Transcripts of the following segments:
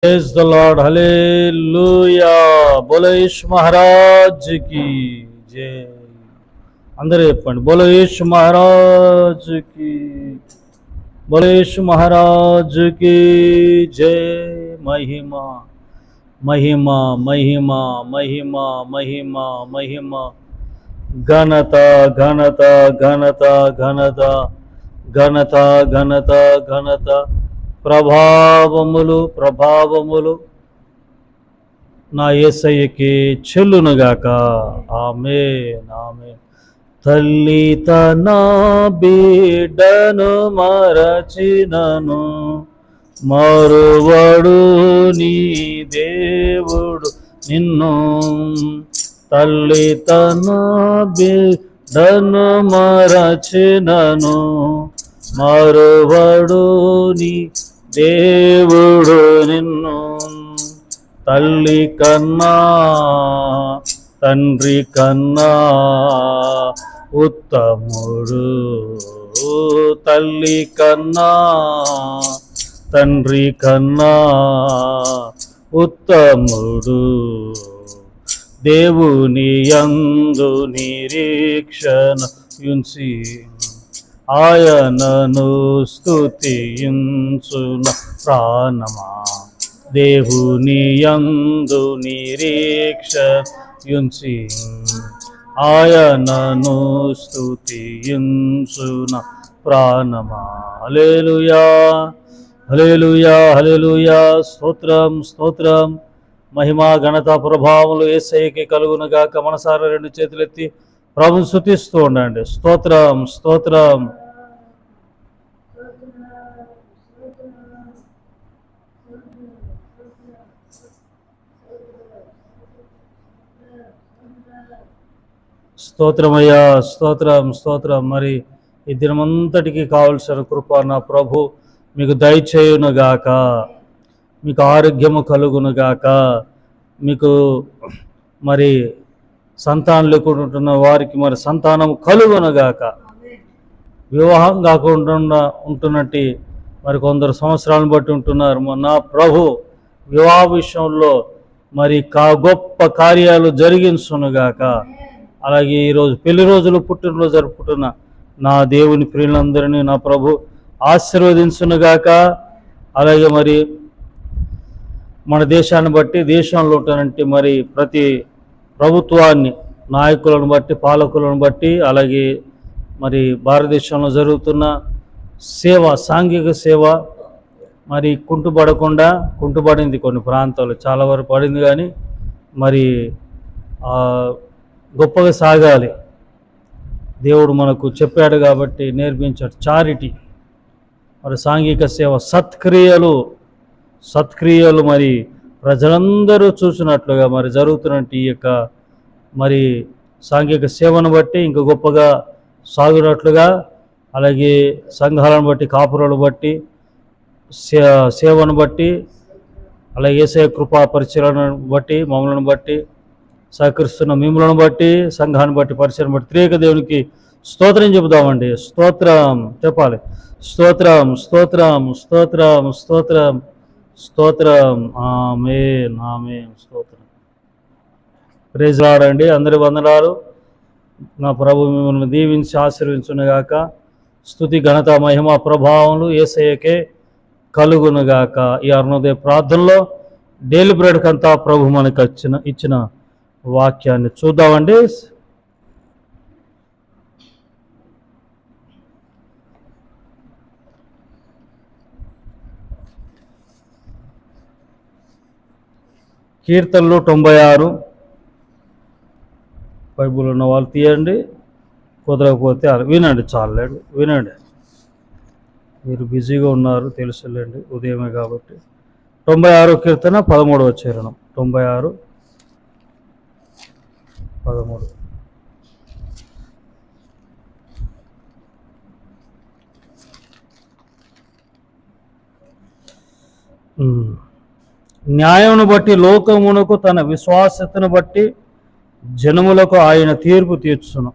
Praise the lord, హల్లెలూయా. బోలో యేసు మహారాజ్ కి జై. అందరూ చెప్పండి, బోలో యేసు మహారాజ్ కి, బోలో యేసు మహారాజ్ కి జై. మహిమ మహిమ మహిమ మహిమ మహిమ మహిమ, ఘనత ఘనత ఘనత ఘనత ఘనత ఘనత ఘనత, ప్రభావములు ప్రభావములు నా యేసయ్యకి చెల్లునుగాక. ఆమేన్ ఆమేన్. తల్లి తన బిడ్డను మరచినను, మరువడు నీ దేవుడు నిన్ను. తల్లి తన బిడ్డను మరచినను, మరువడు నీ దేవుడు నిన్ను. తల్లి కన్నా తండ్రి కన్నా ఉత్తముడు, తల్లి కన్నా తండ్రి కన్నా ఉత్తముడు. దేవుని యందు నిరీక్షణ ఉంచి ఆయనను స్తుతించున ప్రాణమా. దేవుని యందు నిరీక్షించి ఆయనను స్తుతించున ప్రాణమా. హల్లెలూయా హల్లెలూయా హల్లెలూయా. స్తోత్రం స్తోత్రం. మహిమా ఘనత ప్రభావములు యేసయ్యకి కలుగునుగాక. మనసారా రెండు చేతులెత్తి ప్రభుని స్తుతిస్తూ ఉండండి. స్తోత్రం స్తోత్రం. స్తోత్రమయ్యా, స్తోత్రం స్తోత్రం. మరి ఈ దినమంతటికి కావలసిన కృప నా ప్రభు మీకు దయచేయునుగాక, మీకు ఆరోగ్యము కలుగునుగాక, మీకు మరి సంతానం లేకుండా వారికి మరి సంతానం కలుగునుగాక. వివాహం కాకుండా ఉంటున్నట్టు మరి కొందరు సంవత్సరాలను బట్టి ఉంటున్నారు. నా ప్రభు వివాహ విషయంలో మరి గొప్ప కార్యాలు జరిగించునుగాక. అలాగే ఈరోజు పెళ్లి రోజులు పుట్టినరోజు జరుపుకుంటున్న నా దేవుని ప్రియులందరినీ నా ప్రభు ఆశీర్వదించునుగాక. అలాగే మరి మన దేశాన్ని బట్టి, దేశంలో ఉంటున్నట్టు మరి ప్రతి ప్రభుత్వాన్ని, నాయకులను బట్టి, పాలకులను బట్టి, అలాగే మరి భారతదేశంలో జరుగుతున్న సేవ, సాంఘిక సేవ మరి కుంటుపడింది. కొన్ని ప్రాంతాలు చాలా వరకు పడింది, కానీ మరి గొప్పగా సాగాలి. దేవుడు మనకు చెప్పాడు కాబట్టి నేర్పించాడు. చారిటీ, మరి సాంఘిక సేవ, సత్క్రియలు మరి ప్రజలందరూ చూసినట్లుగా మరి జరుగుతున్నట్టు ఈ యొక్క మరి సాంఘిక సేవను బట్టి ఇంకా గొప్పగా సాగునట్లుగా, అలాగే సంఘాలను బట్టి, కాపురాలను బట్టి, సేవను బట్టి, అలాగే యేసయ్య కృపా పరిచయాలను బట్టి, మమ్మలను బట్టి, సహకరిస్తున్న మిమ్మలను బట్టి, సంఘాన్ని బట్టి, పరిచయం బట్టి త్రియేక దేవునికి స్తోత్రం చెబుదామండి. స్తోత్రం చెప్పాలి. స్తోత్రం స్తోత్రం స్తోత్రం స్తోత్రం స్తోత్రం. ఆమేన్ ఆమేన్. స్తోత్రం. ప్రైజ్ లార్డ్ అండి. అందరి వందనాలు. నా ప్రభు మిమ్మల్ని దీవించి ఆశీర్వించునుగాక. స్తుతి ఘనత మహిమ ప్రభావములు యేసయ్యకే కలుగునుగాక. ఈ అరుణోదయ ప్రార్థనలో డైలీ బ్రెడ్ కంతా ప్రభు మనకు ఇచ్చిన వాక్యాన్ని చూద్దామండి. కీర్తనలు 96. బైబుల్ ఉన్న వాళ్ళు తీయండి, కుదరకపోతే వినండి. చాలండి, వినండి. మీరు బిజీగా ఉన్నారు తెలుసులేండి, ఉదయమే కాబట్టి. 96 కీర్తన 13వ చరణం. 96:13. న్యాయమును బట్టి లోకమునకు, తన విశ్వాసతను బట్టి జనములకు ఆయన తీర్పు తీర్చును.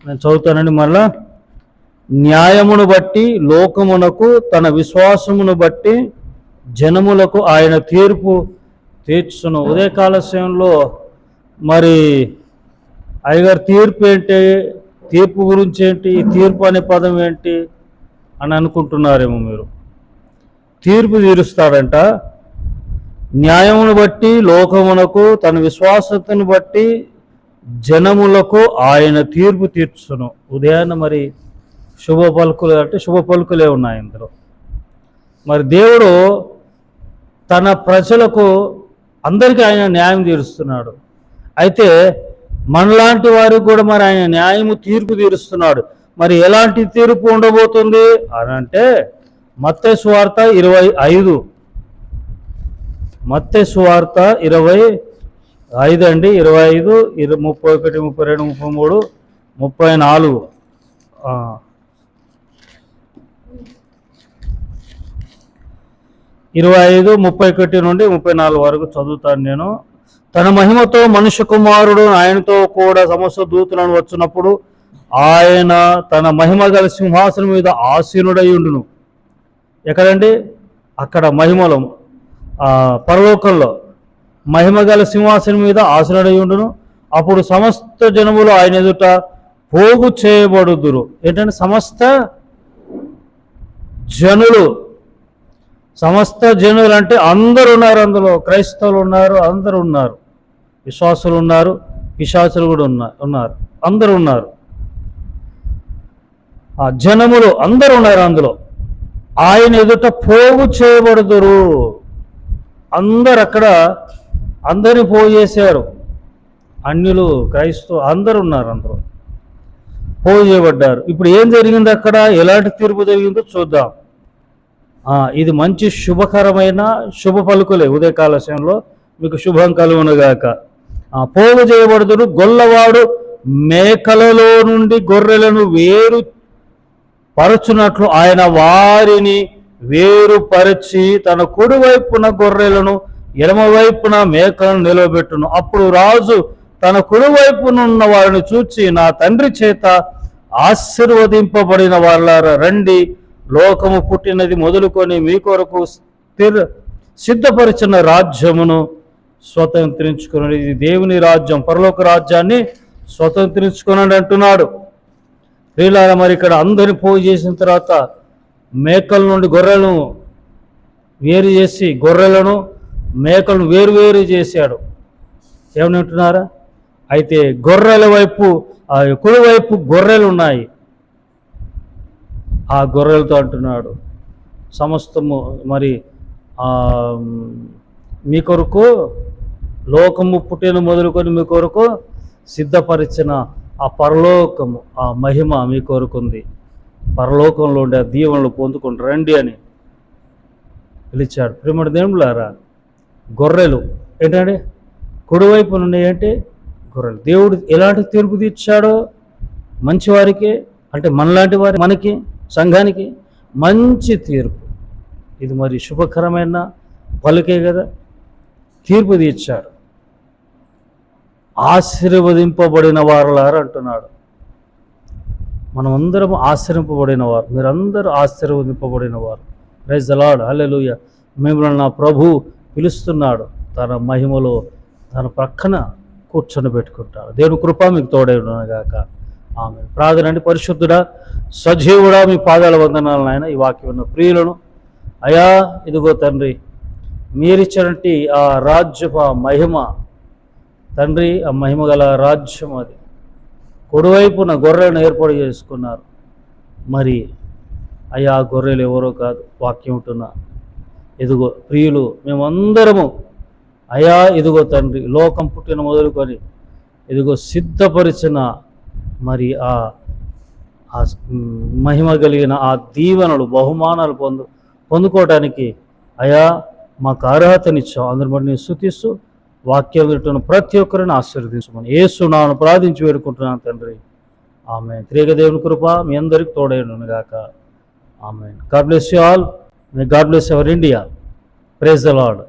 నేను చదువుతానండి మళ్ళా. న్యాయమును బట్టి లోకమునకు, తన విశ్వాసమును బట్టి జనములకు ఆయన తీర్పు తీర్చును. ఉదయకాల సమయంలో మరి అయ్యగారు తీర్పు ఏంటి, తీర్పు గురించి ఏంటి, తీర్పు అనే పదం ఏంటి అని అనుకుంటున్నారేమో మీరు. తీర్పు తీరుస్తాడంట. న్యాయమును బట్టి లోకమునకు, తన విశ్వాసతను బట్టి జనములకు ఆయన తీర్పు తీర్చును. ఉదయాన్న మరి శుభ పలుకులు అంటే శుభ పలుకులే ఉన్నాయి ఇందులో. మరి దేవుడు తన ప్రజలకు అందరికీ ఆయన న్యాయం తీరుస్తున్నాడు. అయితే మనలాంటి వారికి కూడా మరి ఆయన న్యాయము తీర్పు తీరుస్తున్నాడు. మరి ఎలాంటి తీర్పు ఉండబోతుంది అని అంటే మత్తయి సువార్త 25, మత్తయి సువార్త 25 అండి, 25, 31, 32, 33, 34. 25, 31 నుండి 34 వరకు చదువుతాను నేను. తన మహిమతో మనుష్య కుమారుడు ఆయనతో కూడా సమస్త దూతలను వచ్చినప్పుడు ఆయన తన మహిమ గల సింహాసనం మీద ఆసీనుడై ఉండును. ఎక్కడండి? అక్కడ మహిమలో పరలోకంలో మహిమ గల సింహాసనం మీద ఆసీనుడై ఉండును. అప్పుడు సమస్త జనములు ఆయన ఎదుట పోగు చేయబడుదురు. ఏంటంటే సమస్త జనులు, సమస్త జనులు అంటే అందరూ ఉన్నారు. అందులో క్రైస్తవులు ఉన్నారు, అందరూ ఉన్నారు, విశ్వాసులు ఉన్నారు, పిశాచులు కూడా ఉన్నారు, అందరూ ఉన్నారు. ఆ జనములు అందరూ ఉన్నారు అందులో. ఆయన ఎదుట పోగు చేయబడుదురు. అందరు అక్కడ అందరిని పోగు చేశారు. అన్యులు, క్రైస్తవులు అందరూ ఉన్నారు, అందరూ పోగు చేయబడ్డారు. ఇప్పుడు ఏం జరిగింది అక్కడ, ఎలాంటి తీర్పు జరిగిందో చూద్దాం. ఇది మంచి శుభకరమైన శుభ పలుకులే. ఉదయకాల సమయంలో మీకు శుభం కలుగునుగాక. పోగు చేయబడుదురు. గొల్లవాడు మేకలలో నుండి గొర్రెలను వేరు పరచునట్లు ఆయన వారిని వేరుపరచి తన కుడివైపున గొర్రెలను ఎడమవైపున మేకలను నిలవబెట్టును. అప్పుడు రాజు తన కుడివైపునున్న వారిని చూచి, నా తండ్రి చేత ఆశీర్వదింపబడిన వాళ్ళారా, రండి, లోకము పుట్టినది మొదలుకొని మీ కొరకు సిద్ధపరిచిన రాజ్యమును స్వతంత్రించుకున్నాడు. ఇది దేవుని రాజ్యం, పరలోక రాజ్యాన్ని స్వతంత్రించుకున్నాడు అంటున్నాడు. ప్రియులారా, మరి ఇక్కడ అందరిని పోగు చేసిన తర్వాత మేకల నుండి గొర్రెలను వేరు చేసి, గొర్రెలను మేకలను వేరు చేశాడు. ఏమనంటున్నారా? అయితే గొర్రెల వైపు, కుడివైపు గొర్రెలు ఉన్నాయి. ఆ గొర్రెలతో అంటున్నాడు, సమస్తము మరి మీ కొరకు లోకము పుట్టిన మొదలుకొని మీ కొరకు సిద్ధపరిచిన ఆ పరలోకము, ఆ మహిమ మీ కొరకుంది. పరలోకంలో ఉండే ఆ దీవెనలు పొందుకొని రండి అని పిలిచాడు. ప్రేమడు దేవులారా, గొర్రెలు ఏంటంటే కుడివైపు నుండి ఏంటి గొర్రెలు. దేవుడు ఎలాంటి తీర్పు తీర్చాడో మంచివారికి, అంటే మనలాంటి వారి, మనకి సంఘానికి మంచి తీర్పు. ఇది మరి శుభకరమైన పలుకే కదా. తీర్పు తీర్చాడు. ఆశీర్వదింపబడిన వారులారా అంటున్నాడు. మనం అందరం ఆశ్రయింపబడిన వారు, మీరందరూ ఆశీర్వదింపబడిన వారు. ప్రైజ్ ది లార్డ్, హల్లెలూయా. మిమ్మల్ని నా ప్రభు పిలుస్తున్నాడు. తన మహిమలో తన ప్రక్కన కూర్చొని పెట్టుకుంటాడు. దేవుని కృప మీకు తోడైనగాక. ఆమె ప్రార్థన అండి. పరిశుద్ధుడా, సజీవుడా, మీ పాదాల వందనాలు నాయన. ఈ వాక్యం ఉన్న ప్రియులను అయా, ఇదిగో తండ్రి, మీరిచ్చినటువంటి ఆ రాజ్యపు మహిమ తండ్రి, ఆ మహిమ గల రాజ్యం అది కుడివైపున గొర్రెలను ఏర్పాటు చేసుకున్నారు. మరి అయ్యా, గొర్రెలు ఎవరో కాదు, వాక్యం ఉంటున్నా. ఇదిగో ప్రియులు మేమందరము అయా, ఇదిగో తండ్రి, లోకం పుట్టిన మొదలుకొని ఇదిగో సిద్ధపరిచిన మరి ఆ మహిమ కలిగిన ఆ దీవెనలు, బహుమానాలు పొందుకోవడానికి అయా మాకు అర్హతనిచ్చావు. అందరి బట్టి నేను స్తుతిస్తూ వాక్యం వింటున్న ప్రతి ఒక్కరిని ఆశీర్వదించమని యేసు నామమున ప్రార్థించి వేడుకుంటున్నాను తండ్రి. ఆమేన్. త్రియేక దేవుని కృప మీ అందరికీ తోడైనను గాక. Amen. God bless you all. May God bless our India. Praise the lord.